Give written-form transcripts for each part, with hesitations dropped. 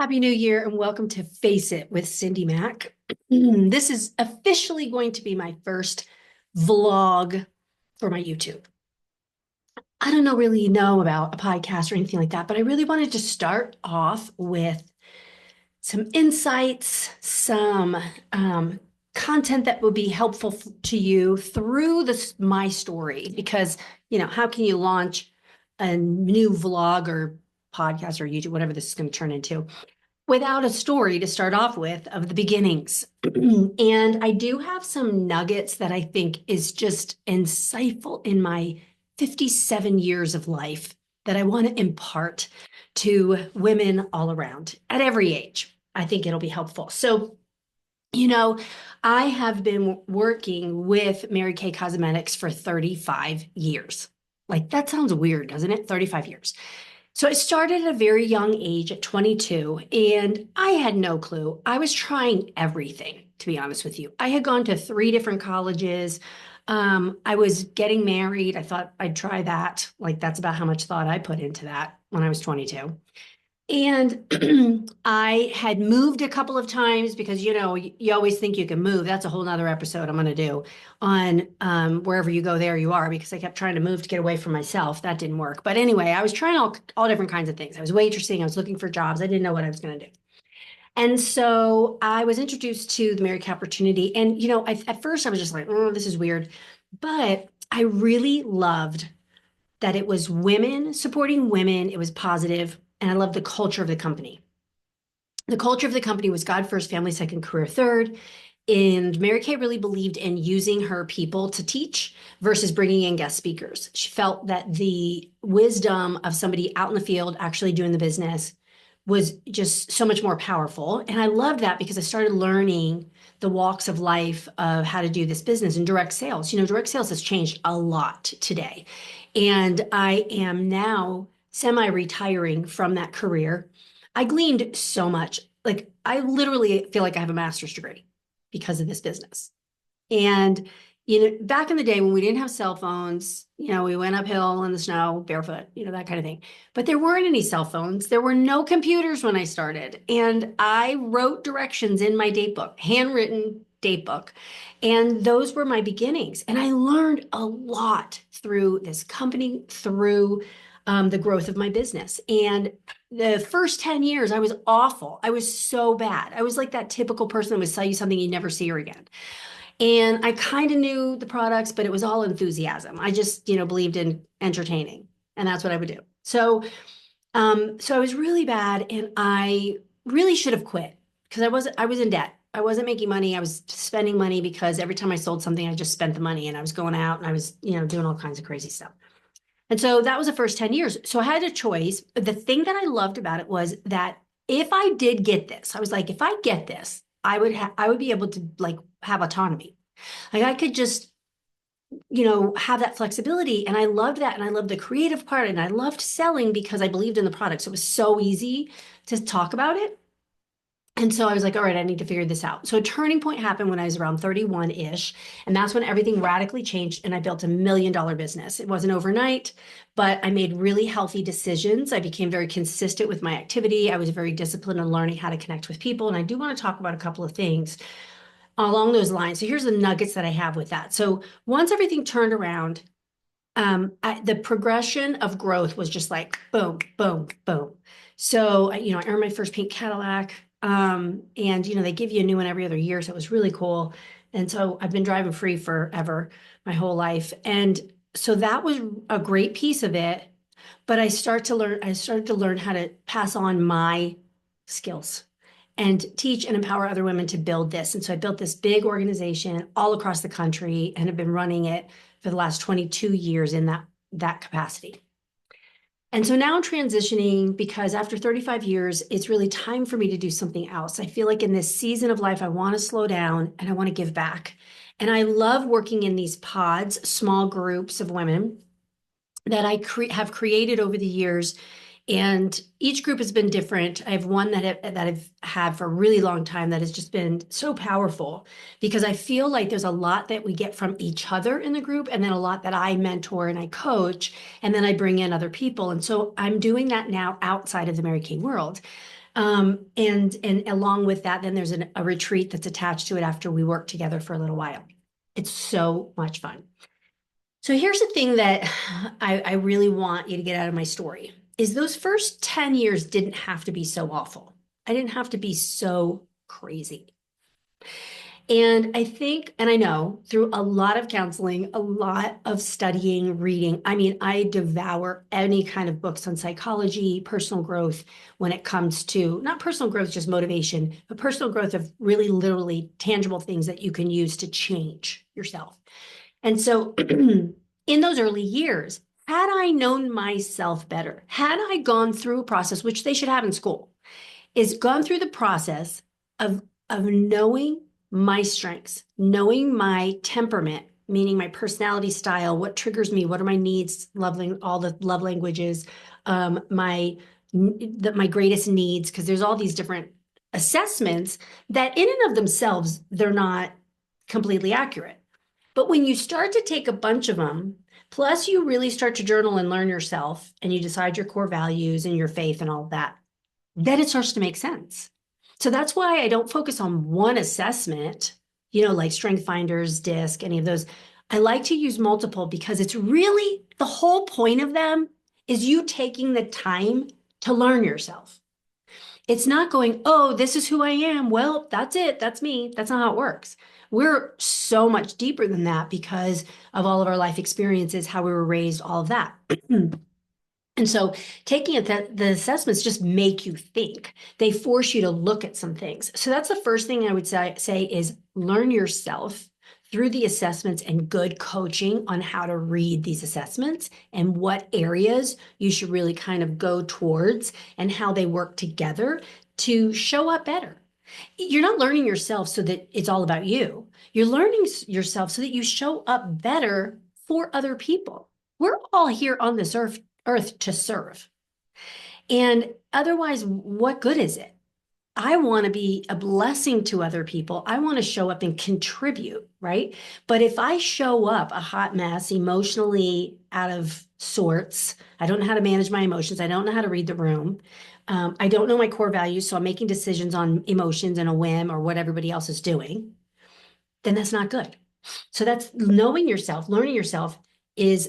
Happy New Year and welcome to Face It with Cindy Mack. This is officially going to be my first vlog for my YouTube. I don't really know about a podcast or anything like that, but I really wanted to start off with some insights, some content that would be helpful to you through my story. Because, how can you launch a new vlog or podcast or YouTube, whatever this is going to turn into, without a story to start off with of the beginnings? And I do have some nuggets that I think is just insightful in my 57 years of life that I want to impart to women all around at every age. I think it'll be helpful. So, I have been working with Mary Kay Cosmetics for 35 years. Like, that sounds weird, doesn't it? 35 years. So I started at a very young age at 22, and I had no clue. I was trying everything, to be honest with you. I had gone to 3 different colleges. I was getting married. I thought I'd try that. Like, that's about how much thought I put into that when I was 22. And I had moved a couple of times because, you always think you can move. That's a whole nother episode I'm going to do on wherever you go, there you are, because I kept trying to move to get away from myself. That didn't work. But anyway, I was trying all different kinds of things. I was waitressing. I was looking for jobs. I didn't know what I was going to do. And so I was introduced to the Mary Kay opportunity. And, at first I was just like, oh, this is weird. But I really loved that it was women supporting women. It was positive. And I loved the culture of the company. The culture of the company was God first, family second, career third. And Mary Kay really believed in using her people to teach versus bringing in guest speakers. She felt that the wisdom of somebody out in the field actually doing the business was just so much more powerful. And I loved that because I started learning the walks of life of how to do this business and direct sales. Direct sales has changed a lot today. And I am now semi-retiring from that career. I gleaned so much. Like, I literally feel like I have a master's degree because of this business. And, back in the day when we didn't have cell phones, we went uphill in the snow barefoot, that kind of thing. But there weren't any cell phones. There were no computers when I started. And I wrote directions in my date book, handwritten date book. And those were my beginnings. And I learned a lot through this company, through the growth of my business. And the first 10 years, I was awful. I was so bad. I was like that typical person that would sell you something you never see her again. And I kind of knew the products, but it was all enthusiasm. I just, believed in entertaining, and that's what I would do. So I was really bad, and I really should have quit because I was in debt. I wasn't making money. I was spending money because every time I sold something, I just spent the money, and I was going out and I was, doing all kinds of crazy stuff. And so that was the first 10 years. So I had a choice. The thing that I loved about it was that if I did get this, I was like, if I get this, I would be able to like have autonomy. Like, I could just, have that flexibility. And I loved that. And I loved the creative part. And I loved selling because I believed in the product. So it was so easy to talk about it. And so I was like, all right, I need to figure this out. So a turning point happened when I was around 31-ish. And that's when everything radically changed. And I built $1 million business. It wasn't overnight, but I made really healthy decisions. I became very consistent with my activity. I was very disciplined in learning how to connect with people. And I do want to talk about a couple of things along those lines. So here's the nuggets that I have with that. So once everything turned around, the progression of growth was just like boom, boom, boom. So, I earned my first pink Cadillac. And, they give you a new one every other year. So it was really cool. And so I've been driving free forever, my whole life. And so that was a great piece of it. But I started to learn how to pass on my skills and teach and empower other women to build this. And so I built this big organization all across the country and have been running it for the last 22 years in that capacity. And so now I'm transitioning because after 35 years, it's really time for me to do something else. I feel like in this season of life, I want to slow down and I want to give back. And I love working in these pods, small groups of women that I have created over the years And each group has been different. I have one that I've had for a really long time that has just been so powerful because I feel like there's a lot that we get from each other in the group, and then a lot that I mentor and I coach, and then I bring in other people. And so I'm doing that now outside of the Mary Kay world. And along with that, then there's a retreat that's attached to it after we work together for a little while. It's so much fun. So here's the thing that I really want you to get out of my story is those first 10 years didn't have to be so awful. I didn't have to be so crazy. And I think, and I know through a lot of counseling, a lot of studying, reading, I mean, I devour any kind of books on psychology, personal growth when it comes to not personal growth, just motivation, but personal growth of really literally tangible things that you can use to change yourself. And so in those early years, had I known myself better, had I gone through a process, which they should have in school, is gone through the process of knowing my strengths, knowing my temperament, meaning my personality style, what triggers me, what are my needs, all the love languages, my greatest needs, because there's all these different assessments that in and of themselves, they're not completely accurate. But when you start to take a bunch of them, plus you really start to journal and learn yourself, and you decide your core values and your faith and all of that, then it starts to make sense. So that's why I don't focus on one assessment, like Strength Finders, DISC, any of those. I like to use multiple because it's really the whole point of them is you taking the time to learn yourself. It's not going, oh, this is who I am. Well, that's it. That's me. That's not how it works. We're so much deeper than that because of all of our life experiences, how we were raised, all of that. And so taking it that the assessments just make you think. They force you to look at some things. So that's the first thing I would say is learn yourself through the assessments and good coaching on how to read these assessments and what areas you should really kind of go towards and how they work together to show up better. You're not learning yourself so that it's all about you. You're learning yourself so that you show up better for other people. We're all here on this earth to serve. And otherwise, what good is it? I want to be a blessing to other people. I want to show up and contribute, right? But if I show up a hot mess, emotionally out of sorts, I don't know how to manage my emotions. I don't know how to read the room. I don't know my core values. So I'm making decisions on emotions and a whim or what everybody else is doing. Then that's not good. So that's knowing yourself, learning yourself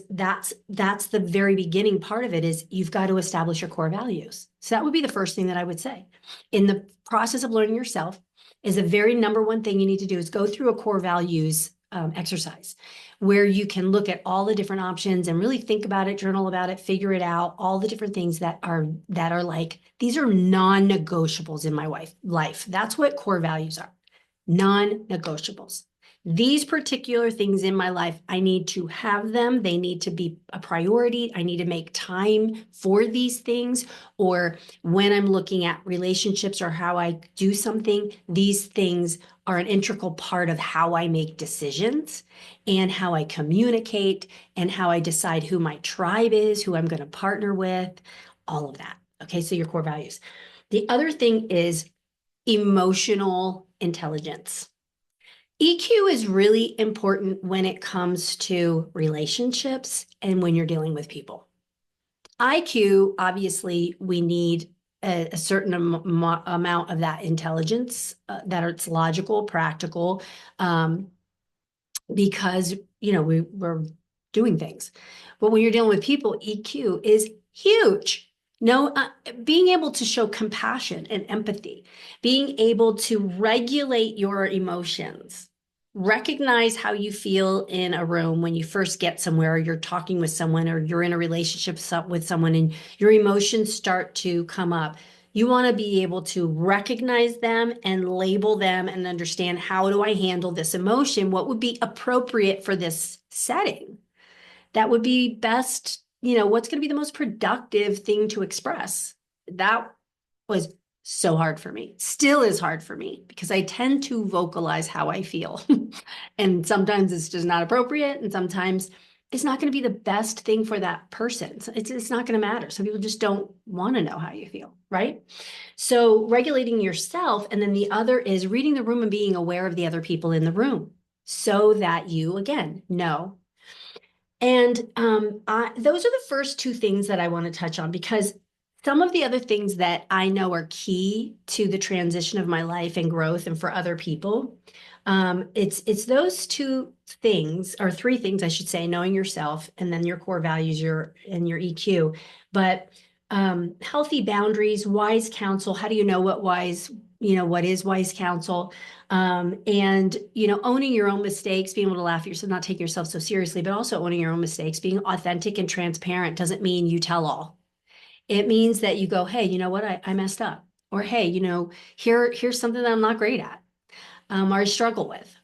that's the very beginning part of it is you've got to establish your core values. So that would be the first thing that I would say. In the process of learning yourself is the very number one thing you need to do is go through a core values exercise where you can look at all the different options and really think about it, journal about it, figure it out, all the different things that are like, these are non-negotiables in my life. That's what core values are, non-negotiables. These particular things in my life, I need to have them. They need to be a priority. I need to make time for these things. Or when I'm looking at relationships or how I do something, these things are an integral part of how I make decisions and how I communicate and how I decide who my tribe is, who I'm going to partner with, all of that. Okay, so your core values. The other thing is emotional intelligence. EQ is really important when it comes to relationships and when you're dealing with people. IQ, obviously, we need a certain amount of that intelligence, that it's logical, practical, because, we're doing things. But when you're dealing with people, EQ is huge. No, being able to show compassion and empathy, being able to regulate your emotions, recognize how you feel in a room when you first get somewhere, or you're talking with someone, or you're in a relationship with someone, and your emotions start to come up. You want to be able to recognize them and label them and understand, how do I handle this emotion? What would be appropriate for this setting? That would be best, what's going to be the most productive thing to express? That was so hard for me, still is hard for me, because I tend to vocalize how I feel. And sometimes it's just not appropriate. And sometimes is not going to be the best thing for that person. So it's not going to matter. Some people just don't want to know how you feel, right? So regulating yourself. And then the other is reading the room and being aware of the other people in the room so that you, again, know. And those are the first two things that I want to touch on, because some of the other things that I know are key to the transition of my life and growth and for other people. It's those two things, or three things, I should say: knowing yourself, and then your core values, your EQ. But healthy boundaries, wise counsel. How do you know what is wise counsel? And owning your own mistakes, being able to laugh at yourself, not taking yourself so seriously, but also owning your own mistakes. Being authentic and transparent doesn't mean you tell all. It means that you go, hey, you know what, I messed up. Or hey, here's something that I'm not great at, or I struggle with.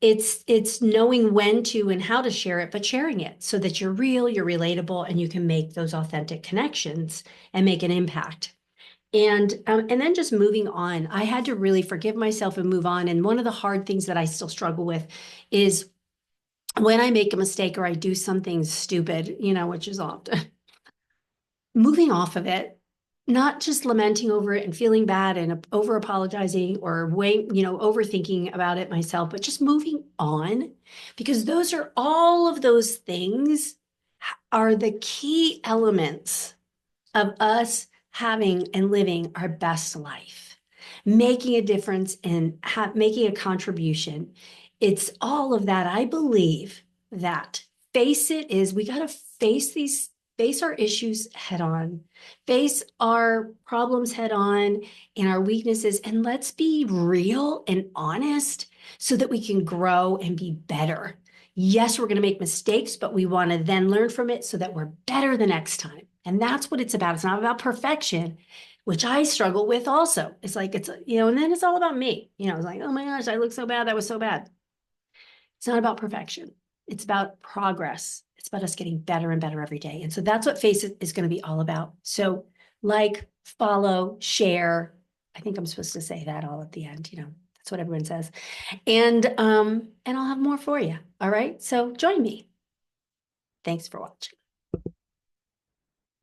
It's knowing when to and how to share it, but sharing it so that you're real, you're relatable, and you can make those authentic connections and make an impact. And then just moving on. I had to really forgive myself and move on. And one of the hard things that I still struggle with is when I make a mistake or I do something stupid, which is often, moving off of it, not just lamenting over it and feeling bad and over apologizing or overthinking about it myself, but just moving on, because all of those things are the key elements of us having and living our best life, making a difference and making a contribution. It's all of that. I believe that we got to face our issues head on, face our problems head on and our weaknesses, and let's be real and honest so that we can grow and be better. Yes, we're going to make mistakes, but we want to then learn from it so that we're better the next time. And that's what it's about. It's not about perfection, which I struggle with also. It's like, and then it's all about me. It's like, oh my gosh, I look so bad. That was so bad. It's not about perfection. It's about progress. It's about us getting better and better every day. And so that's what Face It is going to be all about. So like, follow, share. I think I'm supposed to say that all at the end. That's what everyone says. And I'll have more for you. All right. So join me. Thanks for watching.